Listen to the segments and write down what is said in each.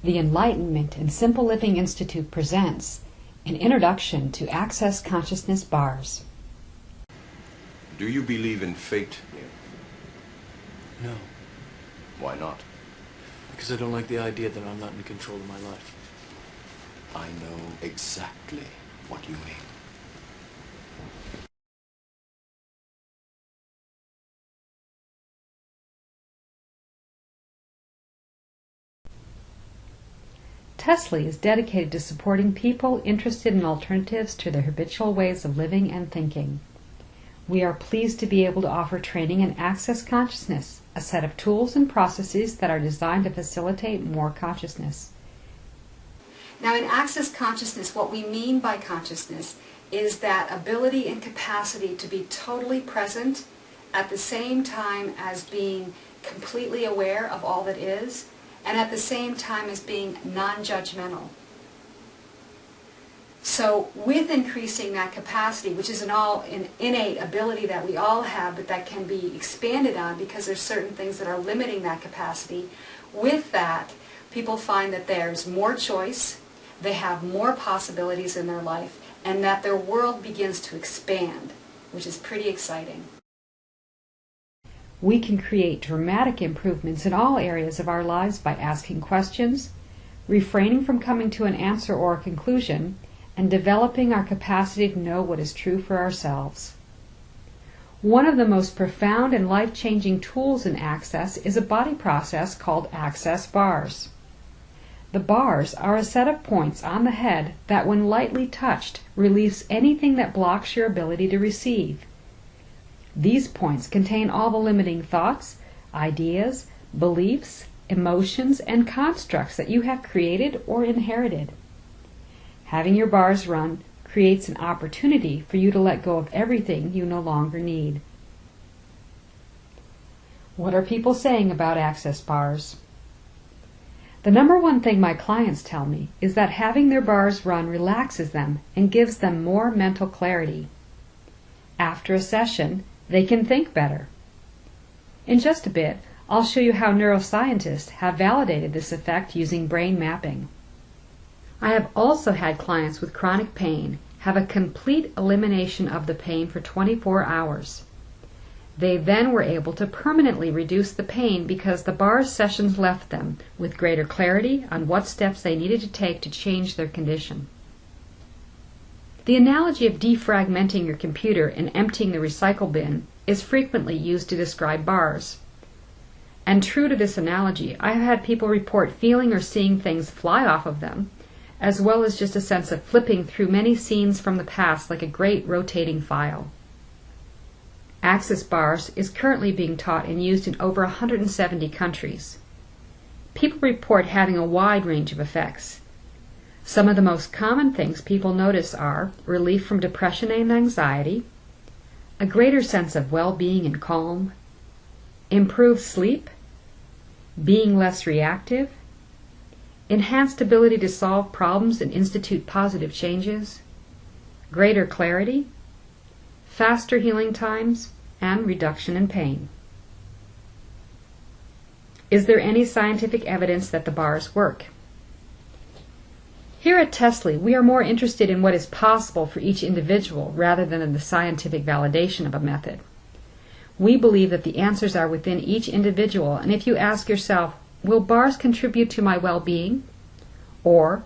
The Enlightenment and Simple Living Institute presents an introduction to Access Consciousness bars. Do you believe in fate, Neil? No, Why not? because I don't like the idea that I'm not in control of my life. I know exactly what you mean. Tesla is dedicated to supporting people interested in alternatives to their habitual ways of living and thinking. We are pleased to be able to offer training in Access Consciousness, a set of tools and processes that are designed to facilitate more consciousness. Now, in Access Consciousness, what we mean by consciousness is that ability and capacity to be totally present at the same time as being completely aware of all that is, and at the same time as being non-judgmental. So with increasing that capacity, which is an innate ability that we all have, but that can be expanded on because there's certain things that are limiting that capacity, with that, people find that there's more choice, they have more possibilities in their life, and that their world begins to expand, which is pretty exciting. We can create dramatic improvements in all areas of our lives by asking questions, refraining from coming to an answer or a conclusion, and developing our capacity to know what is true for ourselves. One of the most profound and life-changing tools in Access is a body process called Access Bars. The bars are a set of points on the head that, when lightly touched, relieves anything that blocks your ability to receive. These points contain all the limiting thoughts, ideas, beliefs, emotions, and constructs that you have created or inherited. Having your bars run creates an opportunity for you to let go of everything you no longer need. What are people saying about Access Bars? The number one thing my clients tell me is that having their bars run relaxes them and gives them more mental clarity. After a session, they can think better. In just a bit, I'll show you how neuroscientists have validated this effect using brain mapping. I have also had clients with chronic pain have a complete elimination of the pain for 24 hours. They then were able to permanently reduce the pain because the bars sessions left them with greater clarity on what steps they needed to take to change their condition. The analogy of defragmenting your computer and emptying the recycle bin is frequently used to describe bars. And true to this analogy, I have had people report feeling or seeing things fly off of them, as well as just a sense of flipping through many scenes from the past like a great rotating file. Access Bars is currently being taught and used in over 170 countries. People report having a wide range of effects. Some of the most common things people notice are relief from depression and anxiety, a greater sense of well-being and calm, improved sleep, being less reactive, enhanced ability to solve problems and institute positive changes, greater clarity, faster healing times, and reduction in pain. Is there any scientific evidence that the bars work? Here at Tesla, we are more interested in what is possible for each individual rather than in the scientific validation of a method. We believe that the answers are within each individual, and if you ask yourself, will bars contribute to my well-being? Or,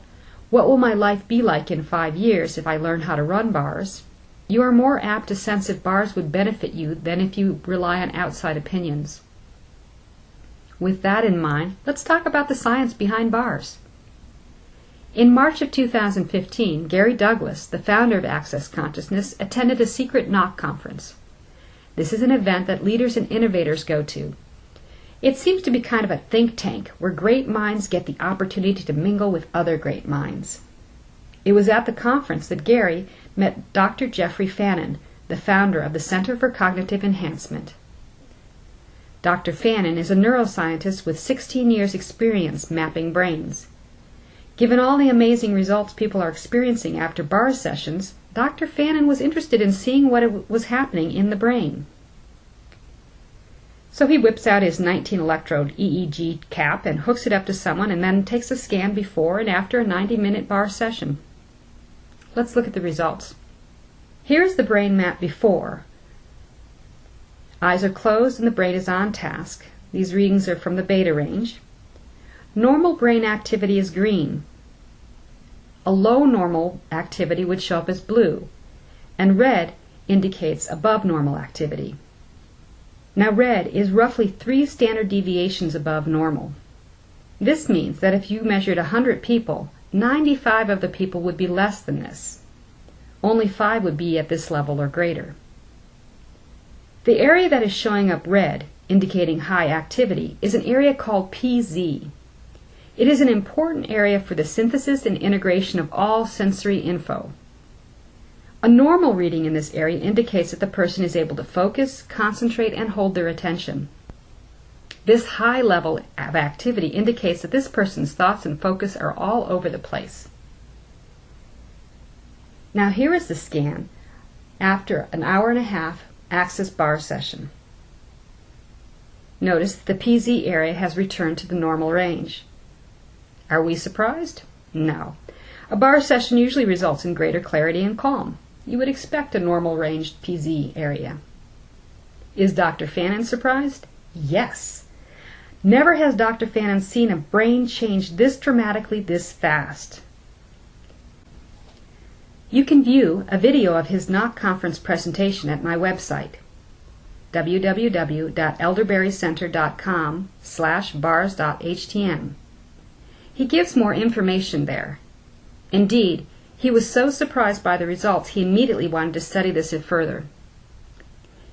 what will my life be like in 5 years if I learn how to run bars? You are more apt to sense if bars would benefit you than if you rely on outside opinions. With that in mind, let's talk about the science behind bars. In March of 2015, Gary Douglas, the founder of Access Consciousness, attended a Secret Knock conference. This is an event that leaders and innovators go to. It seems to be kind of a think tank where great minds get the opportunity to mingle with other great minds. It was at the conference that Gary met Dr. Jeffrey Fannin, the founder of the Center for Cognitive Enhancement. Dr. Fannin is a neuroscientist with 16 years' experience mapping brains. Given all the amazing results people are experiencing after bar sessions, Dr. Fannin was interested in seeing what was happening in the brain. So he whips out his 19-electrode EEG cap and hooks it up to someone and then takes a scan before and after a 90-minute bar session. Let's look at the results. Here's the brain map before. Eyes are closed and the brain is on task. These readings are from the beta range. Normal brain activity is green. A low normal activity would show up as blue, and red indicates above normal activity. Now red is roughly 3 standard deviations above normal. This means that if you measured 100 people, 95 of the people would be less than this. Only 5 would be at this level or greater. The area that is showing up red, indicating high activity, is an area called PZ. It is an important area for the synthesis and integration of all sensory info. A normal reading in this area indicates that the person is able to focus, concentrate, and hold their attention. This high level of activity indicates that this person's thoughts and focus are all over the place. Now here is the scan after an hour and a half Access bar session. Notice that the PZ area has returned to the normal range. Are we surprised? No. A bar session usually results in greater clarity and calm. You would expect a normal ranged PZ area. Is Dr. Fannin surprised? Yes. Never has Dr. Fannin seen a brain change this dramatically this fast. You can view a video of his NOC conference presentation at my website, www.elderberrycenter.com/bars.htm. He gives more information there. Indeed, he was so surprised by the results he immediately wanted to study this further.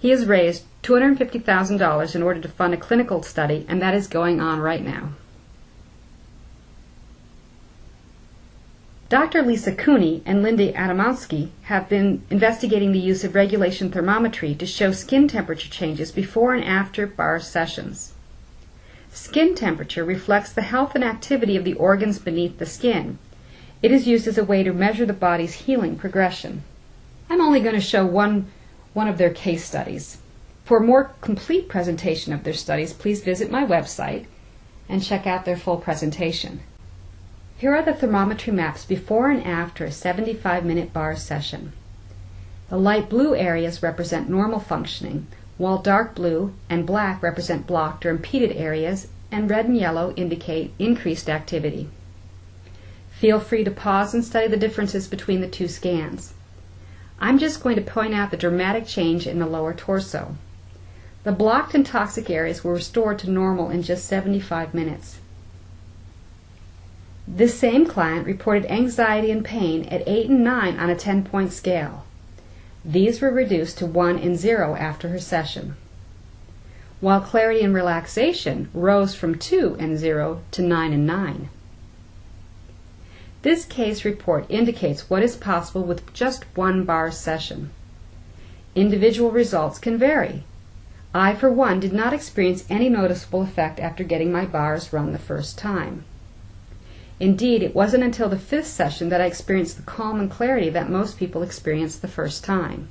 He has raised $250,000 in order to fund a clinical study, and that is going on right now. Dr. Lisa Cooney and Linda Adamowski have been investigating the use of regulation thermometry to show skin temperature changes before and after bar sessions. Skin temperature reflects the health and activity of the organs beneath the skin. It is used as a way to measure the body's healing progression. I'm only going to show one of their case studies. For a more complete presentation of their studies, please visit my website and check out their full presentation. Here are the thermometry maps before and after a 75-minute bar session. The light blue areas represent normal functioning, while dark blue and black represent blocked or impeded areas, and red and yellow indicate increased activity. Feel free to pause and study the differences between the two scans. I'm just going to point out the dramatic change in the lower torso. The blocked and toxic areas were restored to normal in just 75 minutes. This same client reported anxiety and pain at 8 and 9 on a 10-point scale. These were reduced to 1 and 0 after her session, while clarity and relaxation rose from 2 and 0 to 9 and 9. This case report indicates what is possible with just one bar session. Individual results can vary. I, for one, did not experience any noticeable effect after getting my bars run the first time. Indeed, it wasn't until the 5th session that I experienced the calm and clarity that most people experience the first time.